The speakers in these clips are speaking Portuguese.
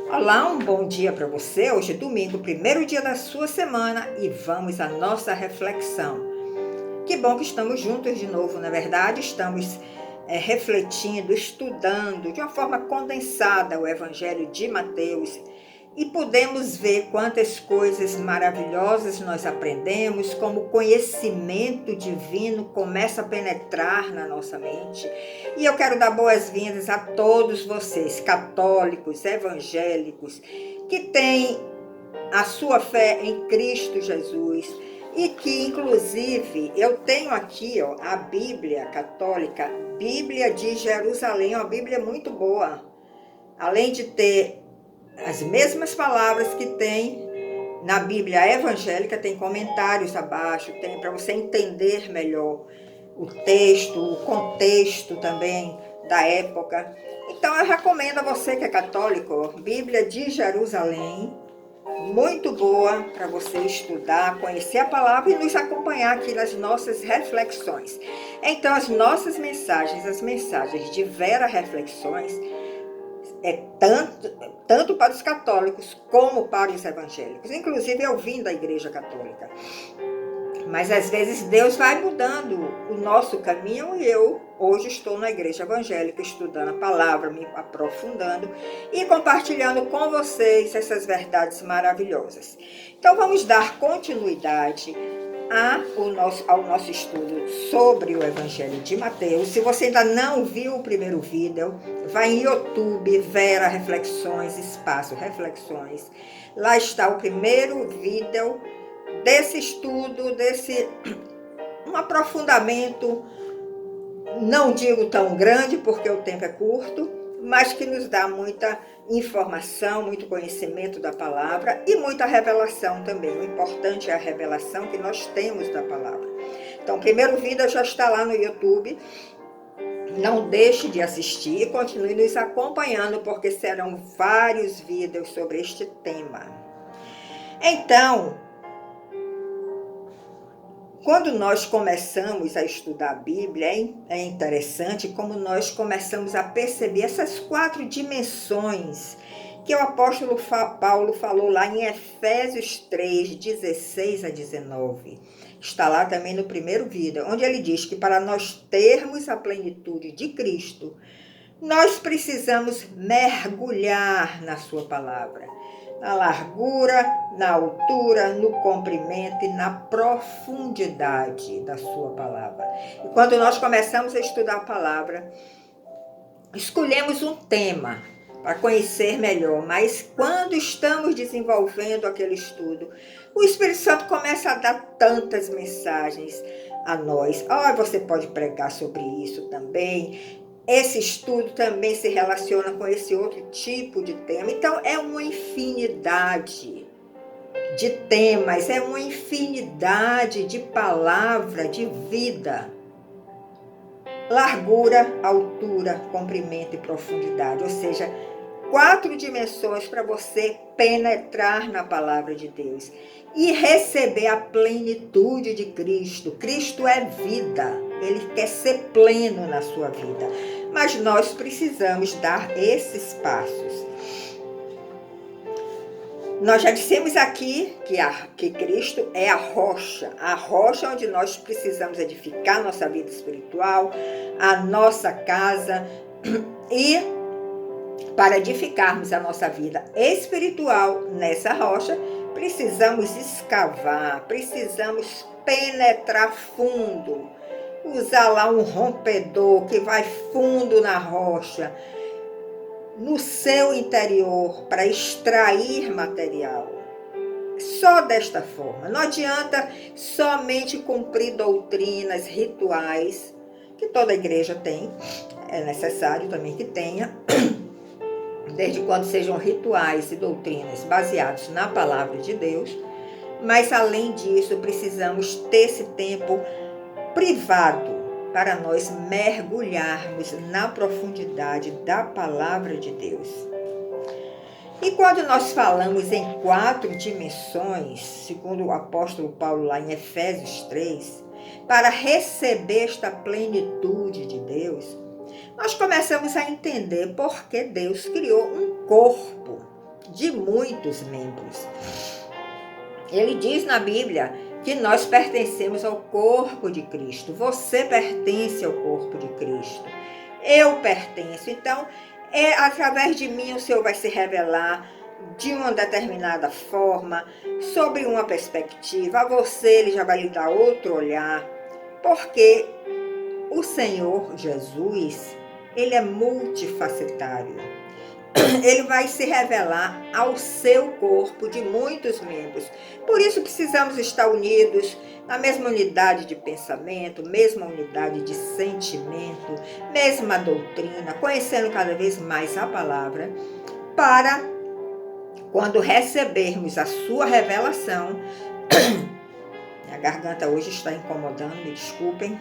Olá, um bom dia para você. Hoje é domingo, primeiro dia da sua semana e vamos à nossa reflexão. Que bom que estamos juntos de novo, na verdade, estamos refletindo, estudando de uma forma condensada o Evangelho de Mateus e podemos ver quantas coisas maravilhosas nós aprendemos, como o conhecimento divino começa a penetrar na nossa mente. E eu quero dar boas-vindas a todos vocês, católicos, evangélicos, que têm a sua fé em Cristo Jesus e que, inclusive, eu tenho aqui a Bíblia católica, Bíblia de Jerusalém, uma Bíblia muito boa. Além de ter as mesmas palavras que tem na Bíblia evangélica, tem comentários abaixo, tem para você entender melhor o texto, o contexto também da época. Então eu recomendo a você que é católico, Bíblia de Jerusalém, muito boa para você estudar, conhecer a palavra e nos acompanhar aqui nas nossas reflexões. Então as nossas mensagens, as mensagens de Vera Reflexões, é tanto para os católicos como para os evangélicos. Inclusive eu vim da Igreja Católica. Mas às vezes Deus vai mudando o nosso caminho e eu hoje estou na Igreja Evangélica estudando a palavra, me aprofundando e compartilhando com vocês essas verdades maravilhosas. Então vamos dar continuidade ao nosso estudo sobre o Evangelho de Mateus. Se você ainda não viu o primeiro vídeo, vai em YouTube, Vera Reflexões, Espaço Reflexões. Lá está o primeiro vídeo desse estudo, desse um aprofundamento, não digo tão grande porque o tempo é curto, mas que nos dá muita informação, muito conhecimento da palavra e muita revelação também. O importante é a revelação que nós temos da palavra. Então, o primeiro vídeo já está lá no YouTube. Não deixe de assistir e continue nos acompanhando, porque serão vários vídeos sobre este tema. Então, quando nós começamos a estudar a Bíblia, é interessante como nós começamos a perceber essas 4 dimensões que o apóstolo Paulo falou lá em Efésios 3, 16 a 19. Está lá também no primeiro vídeo, onde ele diz que para nós termos a plenitude de Cristo, nós precisamos mergulhar na sua palavra. Na largura, na altura, no comprimento e na profundidade da sua palavra. E quando nós começamos a estudar a palavra, escolhemos um tema para conhecer melhor, mas quando estamos desenvolvendo aquele estudo, o Espírito Santo começa a dar tantas mensagens a nós. Você pode pregar sobre isso também. Esse estudo também se relaciona com esse outro tipo de tema. Então, é uma infinidade de temas, é uma infinidade de palavra, de vida. Largura, altura, comprimento e profundidade. Ou seja, 4 dimensões para você penetrar na palavra de Deus e receber a plenitude de Cristo. Cristo é vida, Ele quer ser pleno na sua vida, mas nós precisamos dar esses passos. Nós já dissemos aqui que Cristo é a rocha onde nós precisamos edificar nossa vida espiritual, a nossa casa, e para edificarmos a nossa vida espiritual nessa rocha, precisamos escavar, precisamos penetrar fundo, usar lá um rompedor que vai fundo na rocha, no seu interior, para extrair material. Só desta forma. Não adianta somente cumprir doutrinas, rituais, que toda igreja tem, é necessário também que tenha, desde quando sejam rituais e doutrinas baseados na palavra de Deus, mas além disso precisamos ter esse tempo privado para nós mergulharmos na profundidade da palavra de Deus. E quando nós falamos em 4 dimensões, segundo o apóstolo Paulo lá em Efésios 3, para receber esta plenitude de Deus, nós começamos a entender por que Deus criou um corpo. de muitos membros. Ele diz na Bíblia que nós pertencemos ao corpo de Cristo. Você pertence ao corpo de Cristo. Eu pertenço. Então, através de mim o Senhor vai se revelar de uma determinada forma, sobre uma perspectiva. A você Ele já vai lhe dar outro olhar, porque o Senhor Jesus, Ele é multifacetário. Ele vai se revelar ao seu corpo de muitos membros. Por isso precisamos estar unidos na mesma unidade de pensamento, mesma unidade de sentimento, mesma doutrina, conhecendo cada vez mais a palavra, para quando recebermos a sua revelação, minha garganta hoje está incomodando, me desculpem.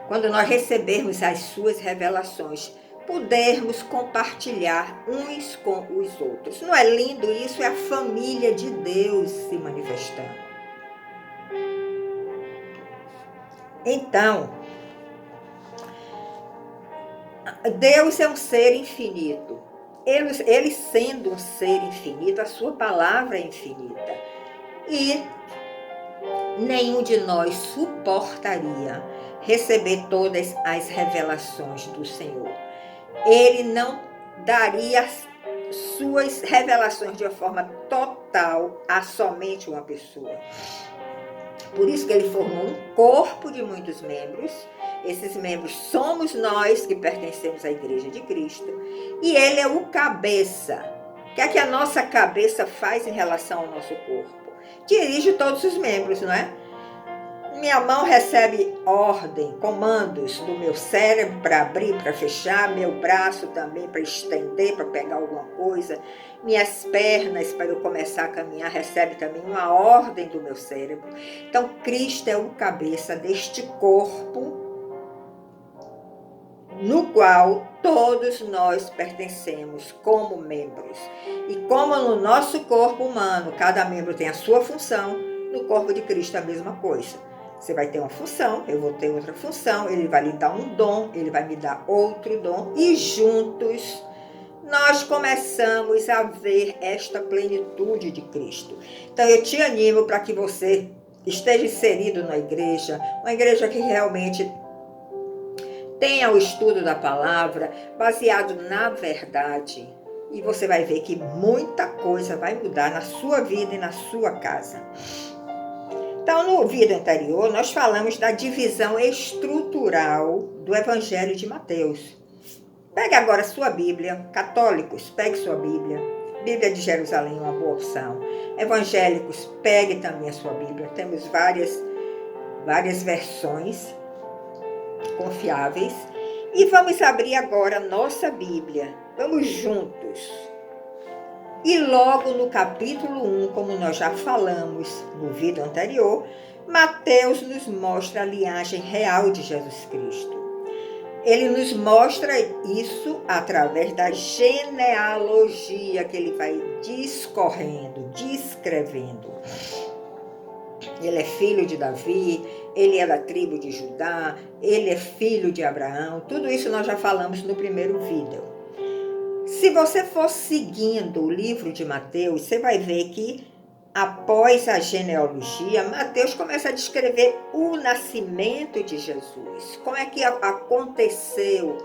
Quando nós recebermos as suas revelações, podermos compartilhar uns com os outros. Não é lindo isso? É a família de Deus se manifestando. Então, Deus é um ser infinito. Ele sendo um ser infinito, a sua palavra é infinita. E nenhum de nós suportaria receber todas as revelações do Senhor. Ele não daria suas revelações de uma forma total a somente uma pessoa. Por isso que ele formou um corpo de muitos membros. Esses membros somos nós que pertencemos à Igreja de Cristo. E ele é o cabeça. O que é que a nossa cabeça faz em relação ao nosso corpo? Dirige todos os membros, não é? Minha mão recebe ordem, comandos do meu cérebro para abrir, para fechar, meu braço também para estender, para pegar alguma coisa. Minhas pernas, para eu começar a caminhar, recebe também uma ordem do meu cérebro. Então, Cristo é o cabeça deste corpo, no qual todos nós pertencemos como membros. E como no nosso corpo humano, cada membro tem a sua função, no corpo de Cristo é a mesma coisa. Você vai ter uma função, eu vou ter outra função, ele vai lhe dar um dom, ele vai me dar outro dom, e juntos nós começamos a ver esta plenitude de Cristo. Então eu te animo para que você esteja inserido na igreja, uma igreja que realmente tenha o estudo da palavra, baseado na verdade, e você vai ver que muita coisa vai mudar na sua vida e na sua casa. Então, no vídeo anterior, nós falamos da divisão estrutural do Evangelho de Mateus. Pegue agora sua Bíblia, católicos, pegue sua Bíblia. Bíblia de Jerusalém é uma boa opção. Evangélicos, pegue também a sua Bíblia. Temos várias versões confiáveis. E vamos abrir agora a nossa Bíblia. Vamos juntos. E logo no capítulo 1, como nós já falamos no vídeo anterior, Mateus nos mostra a linhagem real de Jesus Cristo. Ele nos mostra isso através da genealogia que ele vai discorrendo, descrevendo. Ele é filho de Davi, ele é da tribo de Judá, ele é filho de Abraão. Tudo isso nós já falamos no primeiro vídeo. Se você for seguindo o livro de Mateus, você vai ver que após a genealogia, Mateus começa a descrever o nascimento de Jesus. Como é que aconteceu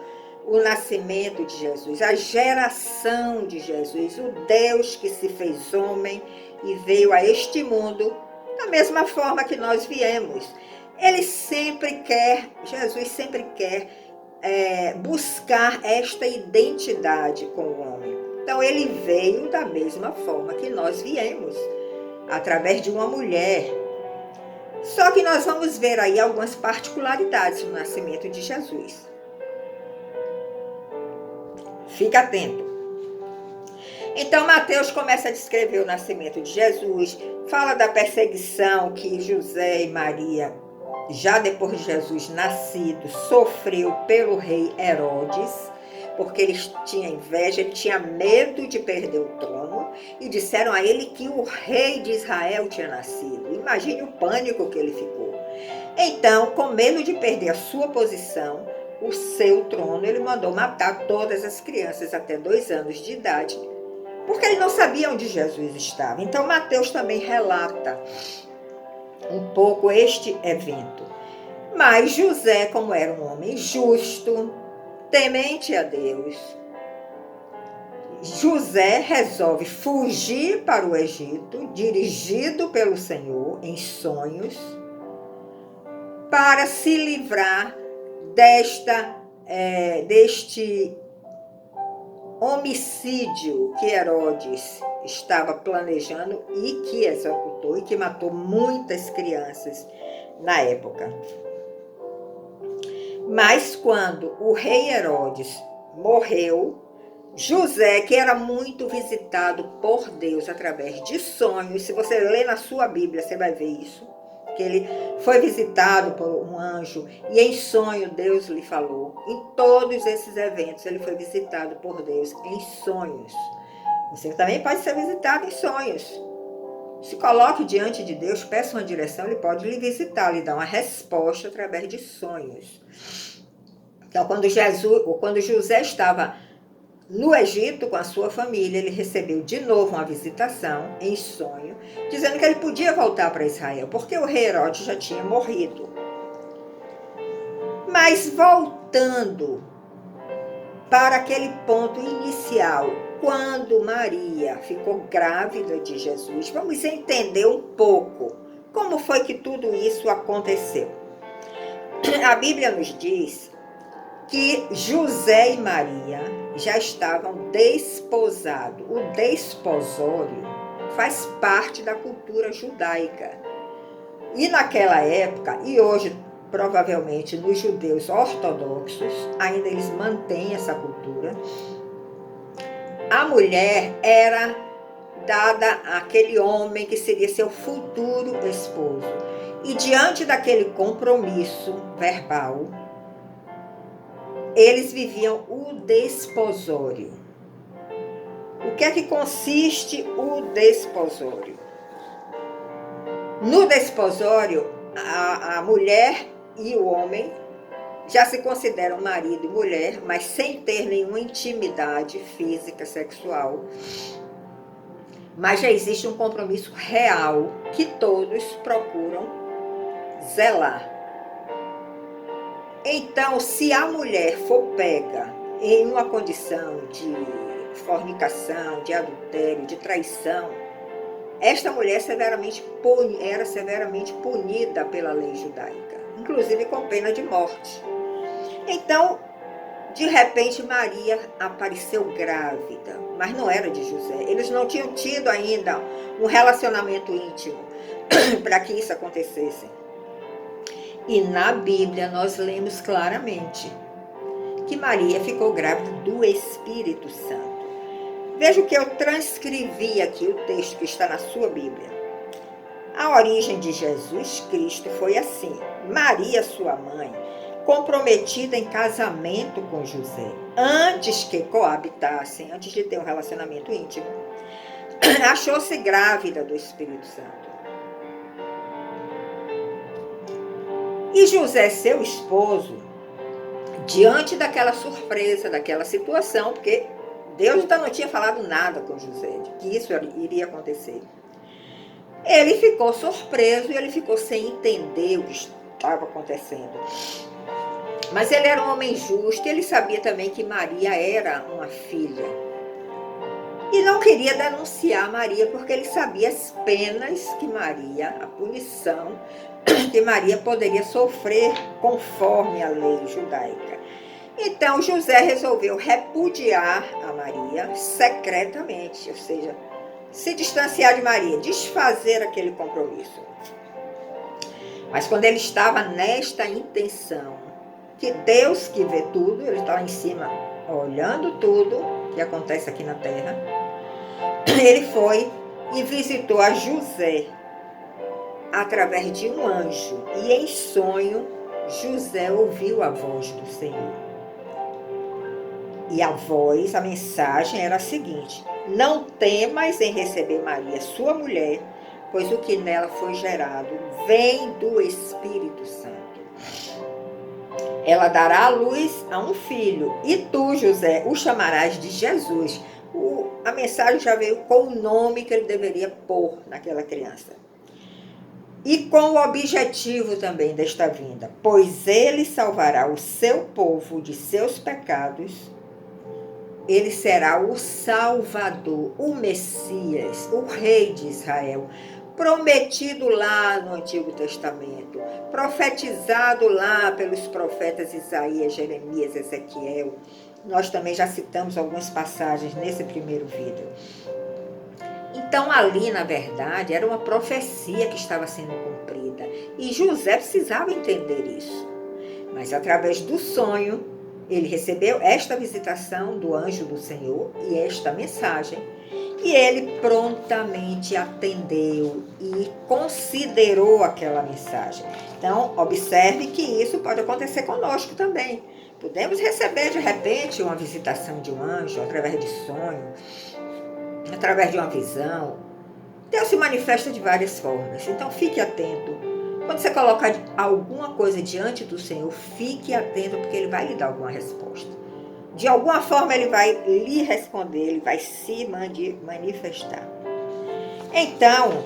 o nascimento de Jesus, a geração de Jesus, o Deus que se fez homem e veio a este mundo da mesma forma que nós viemos. Jesus sempre quer buscar esta identidade com o homem. Então ele veio da mesma forma que nós viemos, através de uma mulher. Só que nós vamos ver aí algumas particularidades no nascimento de Jesus. Fica atento. Então Mateus começa a descrever o nascimento de Jesus, fala da perseguição que José e Maria, já depois de Jesus nascido, sofreu pelo rei Herodes, porque ele tinha inveja, ele tinha medo de perder o trono, e disseram a ele que o rei de Israel tinha nascido. Imagine o pânico que ele ficou. Então, com medo de perder a sua posição, o seu trono, ele mandou matar todas as crianças até 2 anos de idade, porque ele não sabia onde Jesus estava. Então Mateus também relata um pouco este evento. Mas José, como era um homem justo, temente a Deus, José resolve fugir para o Egito, dirigido pelo Senhor em sonhos, para se livrar deste homicídio que Herodes estava planejando e que executou e que matou muitas crianças na época. Mas quando o rei Herodes morreu, José, que era muito visitado por Deus através de sonhos, se você ler na sua Bíblia, você vai ver isso, que ele foi visitado por um anjo e em sonho Deus lhe falou. Em todos esses eventos ele foi visitado por Deus em sonhos. Você também pode ser visitado em sonhos. Se coloque diante de Deus, peça uma direção, ele pode lhe visitar, lhe dar uma resposta através de sonhos. Então, quando José estava no Egito com a sua família, ele recebeu de novo uma visitação em sonho, dizendo que ele podia voltar para Israel, porque o rei Herodes já tinha morrido. Mas voltando para aquele ponto inicial, quando Maria ficou grávida de Jesus, vamos entender um pouco como foi que tudo isso aconteceu. A Bíblia nos diz que José e Maria já estavam desposados. O desposório faz parte da cultura judaica. E naquela época, e hoje provavelmente nos judeus ortodoxos, ainda eles mantêm essa cultura, a mulher era dada àquele homem que seria seu futuro esposo. E diante daquele compromisso verbal, eles viviam o desposório. O que é que consiste o desposório? No desposório, a mulher e o homem já se consideram marido e mulher, mas sem ter nenhuma intimidade física, sexual. Mas já existe um compromisso real que todos procuram zelar. Então, se a mulher for pega em uma condição de fornicação, de adultério, de traição, esta mulher era severamente punida pela lei judaica, inclusive com pena de morte. Então, de repente, Maria apareceu grávida, mas não era de José. Eles não tinham tido ainda um relacionamento íntimo para que isso acontecesse. E na Bíblia nós lemos claramente que Maria ficou grávida do Espírito Santo. Veja o que eu transcrevi aqui, o texto que está na sua Bíblia. A origem de Jesus Cristo foi assim: Maria, sua mãe, comprometida em casamento com José, antes que coabitassem, antes de ter um relacionamento íntimo, achou-se grávida do Espírito Santo. E José, seu esposo, diante daquela surpresa, daquela situação, porque Deus ainda não tinha falado nada com José, de que isso iria acontecer. Ele ficou surpreso e ele ficou sem entender o que estava acontecendo. Mas ele era um homem justo e ele sabia também que Maria era uma filha. E não queria denunciar Maria, porque ele sabia as penas que Maria, a punição que Maria poderia sofrer conforme a lei judaica. Então José resolveu repudiar a Maria secretamente, ou seja, se distanciar de Maria, desfazer aquele compromisso. Mas quando ele estava nesta intenção, que Deus que vê tudo, ele está lá em cima olhando tudo que acontece aqui na terra, ele foi e visitou a José através de um anjo, e em sonho José ouviu a voz do Senhor. E a mensagem era a seguinte: não temas em receber Maria, sua mulher, pois o que nela foi gerado vem do Espírito Santo. Ela dará à luz a um filho, e tu, José, o chamarás de Jesus, A mensagem já veio com o nome que ele deveria pôr naquela criança. E com o objetivo também desta vinda, pois ele salvará o seu povo de seus pecados. Ele será o Salvador, o Messias, o Rei de Israel, prometido lá no Antigo Testamento, profetizado lá pelos profetas Isaías, Jeremias, Ezequiel. Nós também já citamos algumas passagens nesse primeiro vídeo. Então ali, na verdade, era uma profecia que estava sendo cumprida. E José precisava entender isso. Mas através do sonho, ele recebeu esta visitação do anjo do Senhor e esta mensagem. E ele prontamente atendeu e considerou aquela mensagem. Então, observe que isso pode acontecer conosco também. Podemos receber, de repente, uma visitação de um anjo através de sonho, através de uma visão. Deus se manifesta de várias formas. Então, fique atento. Quando você colocar alguma coisa diante do Senhor, fique atento, porque Ele vai lhe dar alguma resposta. De alguma forma, Ele vai lhe responder, Ele vai se manifestar. Então,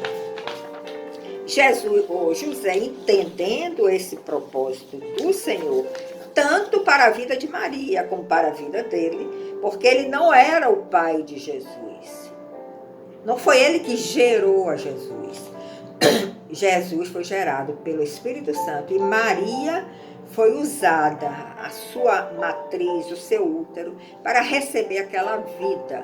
José, entendendo esse propósito do Senhor, tanto para a vida de Maria como para a vida dele, porque ele não era o pai de Jesus. Não foi ele que gerou a Jesus. Jesus foi gerado pelo Espírito Santo e Maria foi usada, a sua matriz, o seu útero, para receber aquela vida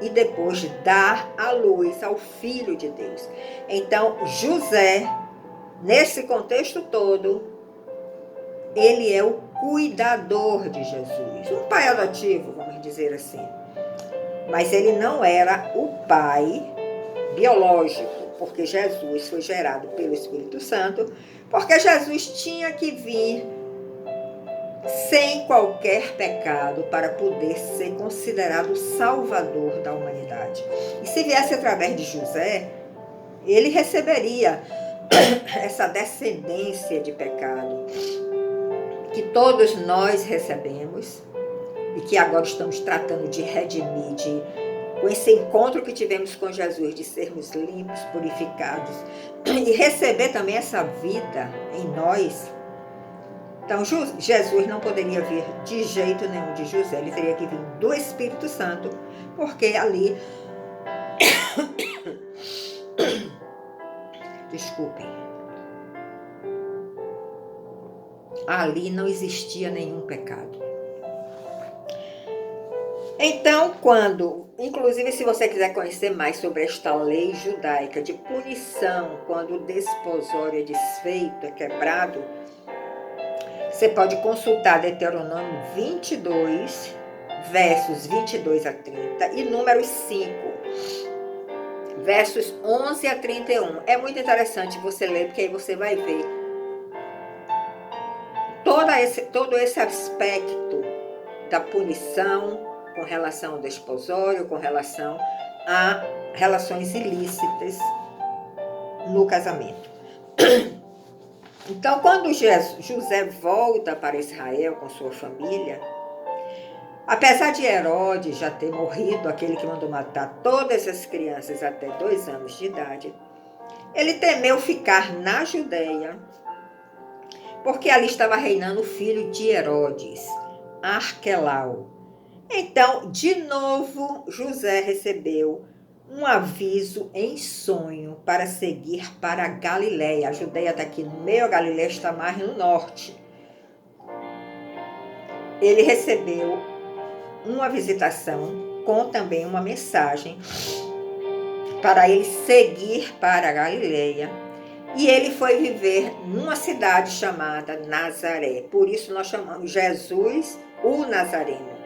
e depois dar a luz ao Filho de Deus. Então, José, nesse contexto todo, ele é o cuidador de Jesus, um pai adotivo, vamos dizer assim. Mas ele não era o pai biológico, porque Jesus foi gerado pelo Espírito Santo, porque Jesus tinha que vir sem qualquer pecado para poder ser considerado o salvador da humanidade. E se viesse através de José, ele receberia essa descendência de pecado que todos nós recebemos e que agora estamos tratando de redimir, com esse encontro que tivemos com Jesus, de sermos limpos, purificados e receber também essa vida em nós. Então, Jesus não poderia vir de jeito nenhum de José, ele teria que vir do Espírito Santo, porque ali, desculpem, ali não existia nenhum pecado. Então, inclusive se você quiser conhecer mais sobre esta lei judaica de punição, quando o desposório é desfeito, é quebrado, você pode consultar Deuteronômio 22, versos 22 a 30 e Números 5, versos 11 a 31. É muito interessante você ler, porque aí você vai ver todo esse aspecto da punição com relação ao desposório, com relação a relações ilícitas no casamento. Então, quando José volta para Israel com sua família, apesar de Herodes já ter morrido, aquele que mandou matar todas as crianças até 2 anos de idade, ele temeu ficar na Judeia, porque ali estava reinando o filho de Herodes, Arquelau. Então, de novo, José recebeu um aviso em sonho para seguir para a Galileia. A Judeia está aqui no meio, a Galileia está mais no norte. Ele recebeu uma visitação com também uma mensagem para ele seguir para a Galileia. E ele foi viver numa cidade chamada Nazaré. Por isso nós chamamos Jesus o Nazareno.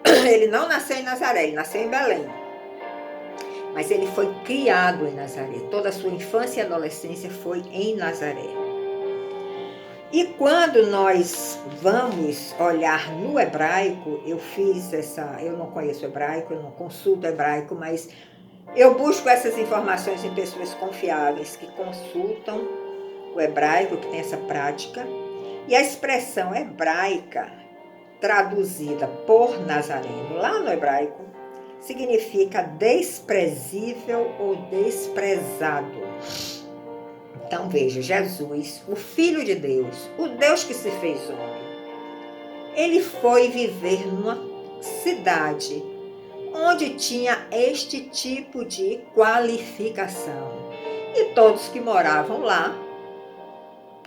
Ele não nasceu em Nazaré, ele nasceu em Belém. Mas ele foi criado em Nazaré. Toda a sua infância e adolescência foi em Nazaré. E quando nós vamos olhar no hebraico, eu não conheço hebraico, eu não consulto hebraico, mas eu busco essas informações em pessoas confiáveis que consultam o hebraico, que tem essa prática. E a expressão hebraica traduzida por Nazareno, lá no hebraico, significa desprezível ou desprezado. Então veja, Jesus, o Filho de Deus, o Deus que se fez homem, ele foi viver numa cidade onde tinha este tipo de qualificação. E todos que moravam lá,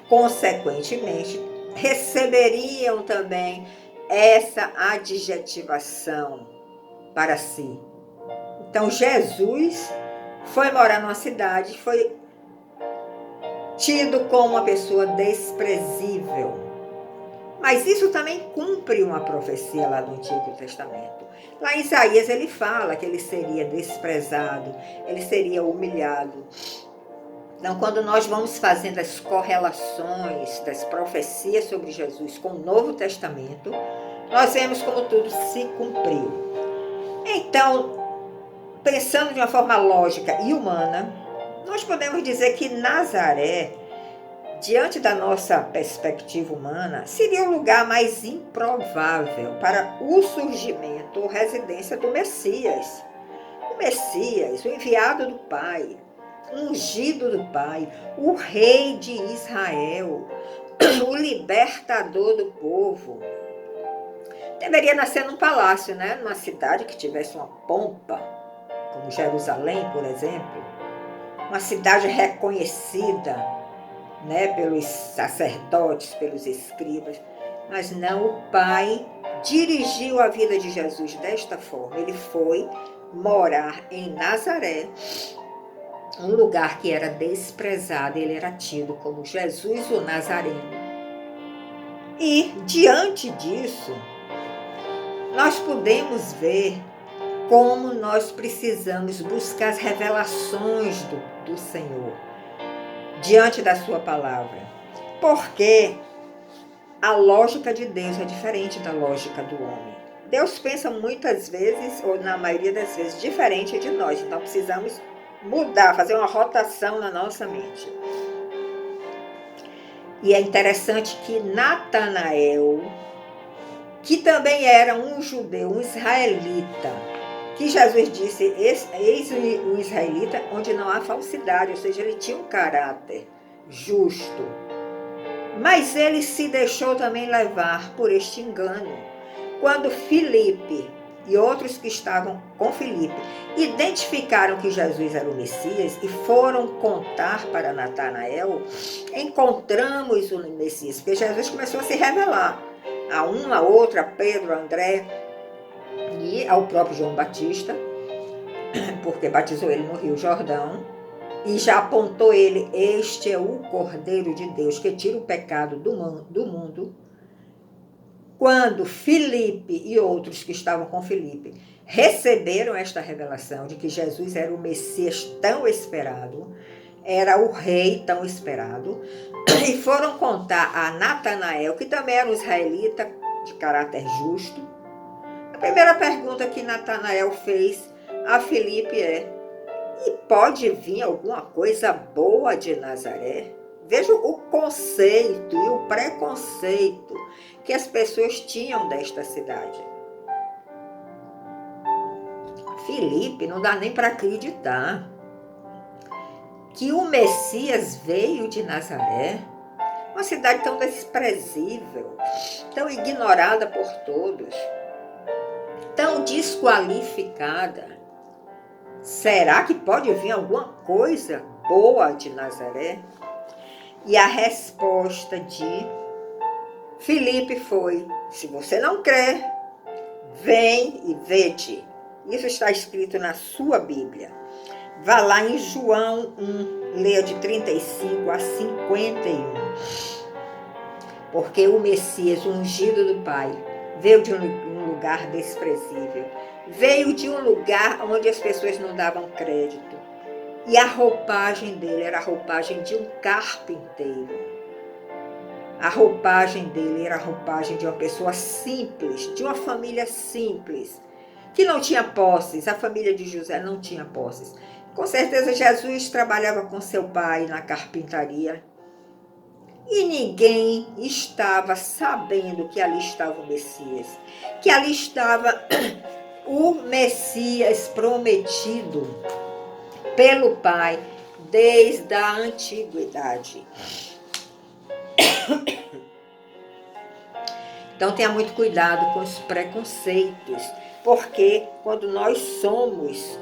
consequentemente, receberiam também essa adjetivação para si. Então Jesus foi morar numa cidade, foi tido como uma pessoa desprezível. Mas isso também cumpre uma profecia lá do Antigo Testamento. Lá em Isaías ele fala que ele seria desprezado, ele seria humilhado. Então, quando nós vamos fazendo as correlações das profecias sobre Jesus com o Novo Testamento, nós vemos como tudo se cumpriu. Então, pensando de uma forma lógica e humana, nós podemos dizer que Nazaré, diante da nossa perspectiva humana, seria o lugar mais improvável para o surgimento ou residência do Messias. O Messias, o enviado do Pai, o ungido do Pai, o rei de Israel, o libertador do povo. Deveria nascer num palácio, né? Numa cidade que tivesse uma pompa, como Jerusalém, por exemplo. Uma cidade reconhecida, né, pelos sacerdotes, pelos escribas, mas não, o Pai dirigiu a vida de Jesus desta forma. Ele foi morar em Nazaré, um lugar que era desprezado, ele era tido como Jesus o Nazareno. E diante disso, nós podemos ver como nós precisamos buscar as revelações do Senhor diante da sua palavra. Porque a lógica de Deus é diferente da lógica do homem. Deus pensa muitas vezes, ou na maioria das vezes, diferente de nós. Então precisamos mudar, fazer uma rotação na nossa mente. E é interessante que Natanael, que também era um judeu, um israelita, que Jesus disse, eis o israelita onde não há falsidade, ou seja, ele tinha um caráter justo. Mas ele se deixou também levar por este engano. Quando Filipe e outros que estavam com Filipe identificaram que Jesus era o Messias e foram contar para Natanael, encontramos o Messias, porque Jesus começou a se revelar a um, a outro, a Pedro, a André e ao próprio João Batista, porque batizou ele no Rio Jordão, e já apontou ele, este é o Cordeiro de Deus que tira o pecado do mundo. Quando Filipe e outros que estavam com Filipe receberam esta revelação de que Jesus era o Messias tão esperado, era o rei tão esperado, e foram contar a Natanael, que também era um israelita de caráter justo. A primeira pergunta que Natanael fez a Filipe é: e pode vir alguma coisa boa de Nazaré? Veja o conceito e o preconceito que as pessoas tinham desta cidade. Filipe não dá nem para acreditar que o Messias veio de Nazaré, uma cidade tão desprezível, tão ignorada por todos, tão desqualificada. Será que pode vir alguma coisa boa de Nazaré? E a resposta de Filipe foi: se você não crê, vem e vede. Isso está escrito na sua Bíblia. Vá lá em João 1, leia de 35 a 51. Porque o Messias, o ungido do Pai, veio de um lugar desprezível. Veio de um lugar onde as pessoas não davam crédito. E a roupagem dele era a roupagem de um carpinteiro. A roupagem dele era a roupagem de uma pessoa simples, de uma família simples, que não tinha posses. A família de José não tinha posses. Com certeza Jesus trabalhava com seu pai na carpintaria. E ninguém estava sabendo que ali estava o Messias, que ali estava o Messias prometido pelo Pai desde a antiguidade. Então tenha muito cuidado com os preconceitos, porque quando nós somos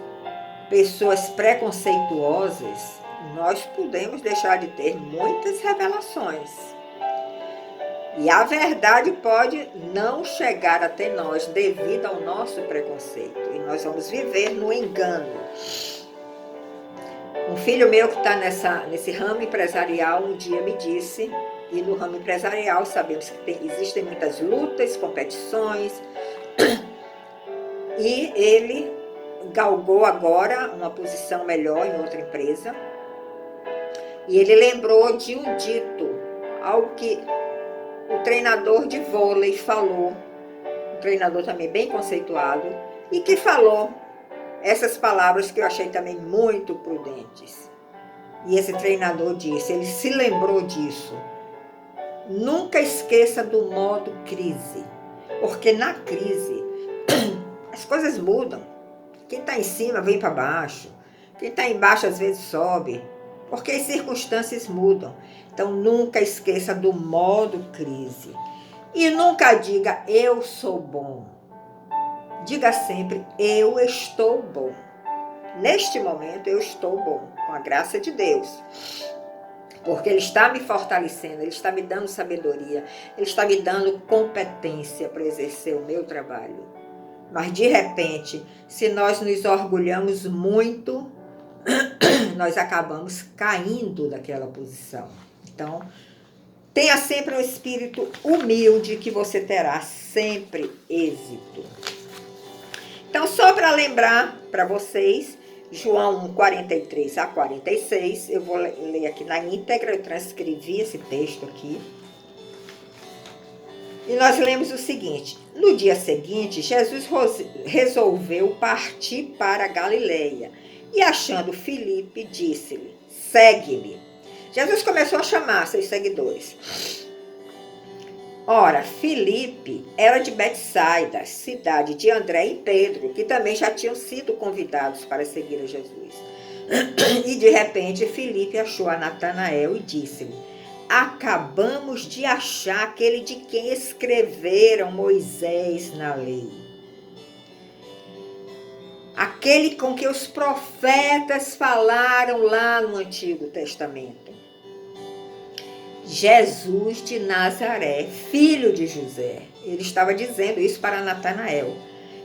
pessoas preconceituosas, nós podemos deixar de ter muitas revelações. E a verdade pode não chegar até nós devido ao nosso preconceito. E nós vamos viver no engano. Um filho meu que está nesse ramo empresarial um dia me disse, e no ramo empresarial sabemos que existem muitas lutas, competições, e ele galgou agora uma posição melhor em outra empresa. E ele lembrou de um dito, algo que o treinador de vôlei falou, um treinador também bem conceituado, e que falou essas palavras que eu achei também muito prudentes. E esse treinador disse, ele se lembrou disso: nunca esqueça do modo crise, porque na crise as coisas mudam. Quem está em cima vem para baixo, quem está embaixo às vezes sobe, porque as circunstâncias mudam. Então nunca esqueça do modo crise. E nunca diga eu sou bom. Diga sempre eu estou bom. Neste momento eu estou bom, com a graça de Deus. Porque Ele está me fortalecendo, Ele está me dando sabedoria, Ele está me dando competência para exercer o meu trabalho. Mas de repente, se nós nos orgulhamos muito, nós acabamos caindo daquela posição. Então, tenha sempre um espírito humilde que você terá sempre êxito. Então, só para lembrar para vocês, João 1, 43 a 46, eu vou ler aqui na íntegra, eu transcrevi esse texto aqui. E nós lemos o seguinte: no dia seguinte, Jesus resolveu partir para a Galileia. E achando Filipe, disse-lhe, segue-me. Jesus começou a chamar seus seguidores. Ora, Filipe era de Betsaida, cidade de André e Pedro, que também já tinham sido convidados para seguir a Jesus. E de repente, Filipe achou a Natanael e disse-lhe, acabamos de achar aquele de quem escreveram Moisés na lei. Aquele com que os profetas falaram lá no Antigo Testamento. Jesus de Nazaré, filho de José. Ele estava dizendo isso para Natanael.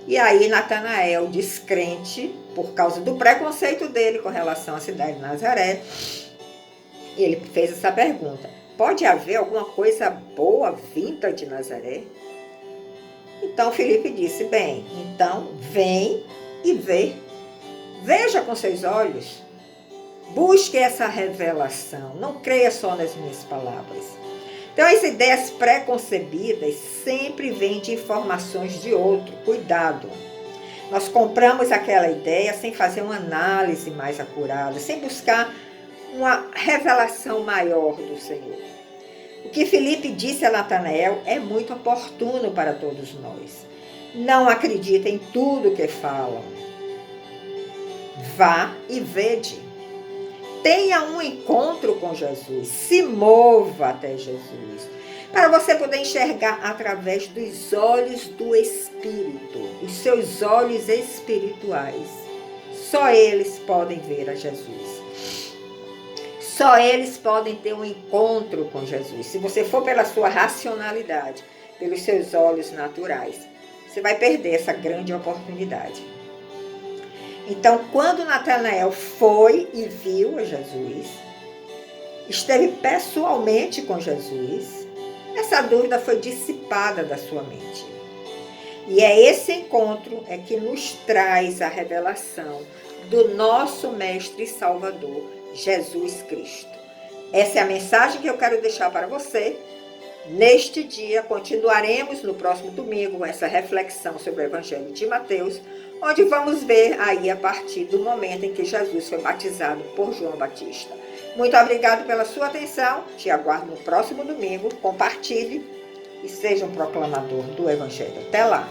E aí Natanael, descrente, por causa do preconceito dele com relação à cidade de Nazaré, ele fez essa pergunta: pode haver alguma coisa boa vinda de Nazaré? Então Filipe disse, bem, então vem e vê. Veja com seus olhos. Busque essa revelação. Não creia só nas minhas palavras. Então, as ideias preconcebidas sempre vêm de informações de outro. Cuidado. Nós compramos aquela ideia sem fazer uma análise mais acurada, sem buscar uma revelação maior do Senhor. O que Filipe disse a Natanael é muito oportuno para todos nós. Não acredite em tudo que falam. Vá e vede. Tenha um encontro com Jesus. Se mova até Jesus. Para você poder enxergar através dos olhos do Espírito. Os seus olhos espirituais. Só eles podem ver a Jesus. Só eles podem ter um encontro com Jesus. Se você for pela sua racionalidade, pelos seus olhos naturais, você vai perder essa grande oportunidade. Então, quando Natanael foi e viu a Jesus, esteve pessoalmente com Jesus, essa dúvida foi dissipada da sua mente. E é esse encontro que nos traz a revelação do nosso Mestre e Salvador, Jesus Cristo. Essa é a mensagem que eu quero deixar para você. Neste dia, continuaremos no próximo domingo essa reflexão sobre o Evangelho de Mateus, onde vamos ver aí a partir do momento em que Jesus foi batizado por João Batista. Muito obrigado pela sua atenção. Te aguardo no próximo domingo. Compartilhe e seja um proclamador do Evangelho. Até lá!